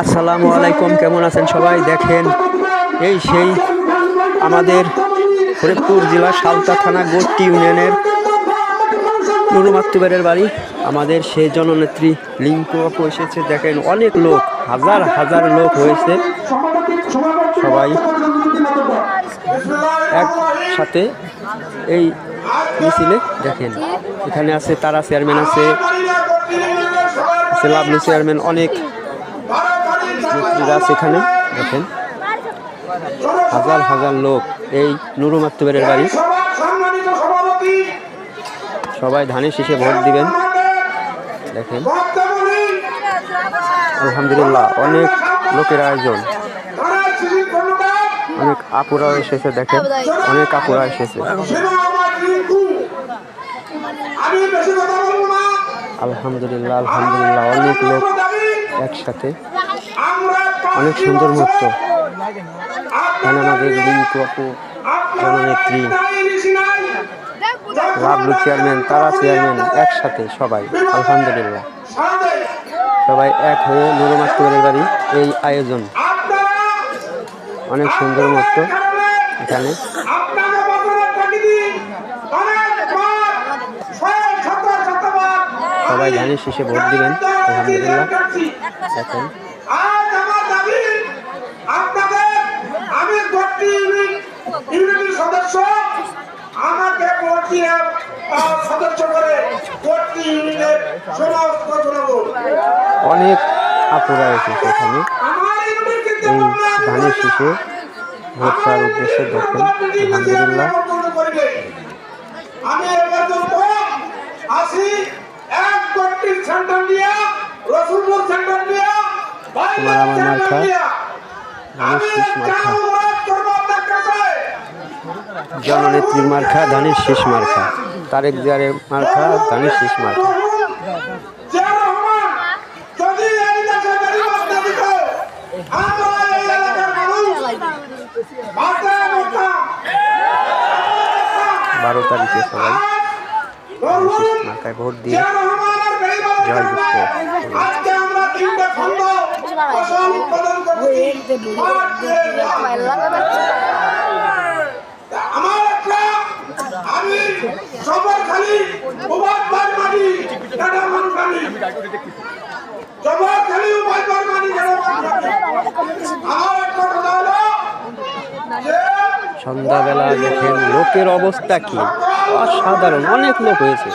আসসালামু আলাইকুম, কেমন আছেন সবাই? দেখেন এই সেই আমাদের ফরিদপুর জেলা সালতা থানা গোট্টি ইউনিয়নের নুরু মাকতুবের বাড়ি। আমাদের সেই জননেত্রী লিঙ্কু আপু এসেছে। দেখেন অনেক লোক, হাজার হাজার লোক হয়েছে, সবাই একসাথে এই মিছিলে। দেখেন এখানে আছে তারা চেয়ারম্যান, আছে লাভলু চেয়ারম্যান, অনেক নেত্রীরা আছে এখানে। দেখেন হাজার হাজার লোক এই নুরু মাকতুবের বাড়ি। সবাই ধানের শীষে ভোট দিবেন। দেখেন আলহামদুলিল্লাহ অনেক লোকের আয়োজন, অনেক আপুরা এসেছে। দেখেন অনেক আপুরা এসেছে, আলহামদুলিল্লাহ আলহামদুলিল্লাহ অনেক লোক একসাথে, অনেক সুন্দর মুহূর্ত। এখানে আমাদের লিঙ্কু আপু, জননেত্রী, লাভলু চেয়ারম্যান, তারা চেয়ারম্যান একসাথে সবাই, আলহামদুলিল্লাহ সবাই এক হয়ে নুরু মাকতুবের বাড়ি এই আয়োজন। অনেক সুন্দর মুহূর্ত এখানে। সবাই ধানের শীষে ভোট দিবেন, আলহামদুলিল্লাহ। দেখেন অনেক আপুরা এসেছে এখানে এই ধানের শীষে ভোট চাওয়ার উদ্দেশ্যে। দেখেন আলহামদুলিল্লাহ। তোমার আমার মার্কা ধানের শীষ মার্কা, জননেত্রীর মার্কা ধানের শীষ মার্কা, তারেক জিয়ারের মার্কা ধানের শীষ মার্কা। 12 তারিখে সবাই মার্কায় ভোট দিয়ে জয়যুক্ত। সন্ধ্যাবেলা দেখেন লোকের অবস্থা কি অসাধারণ, অনেক লোক হয়েছে।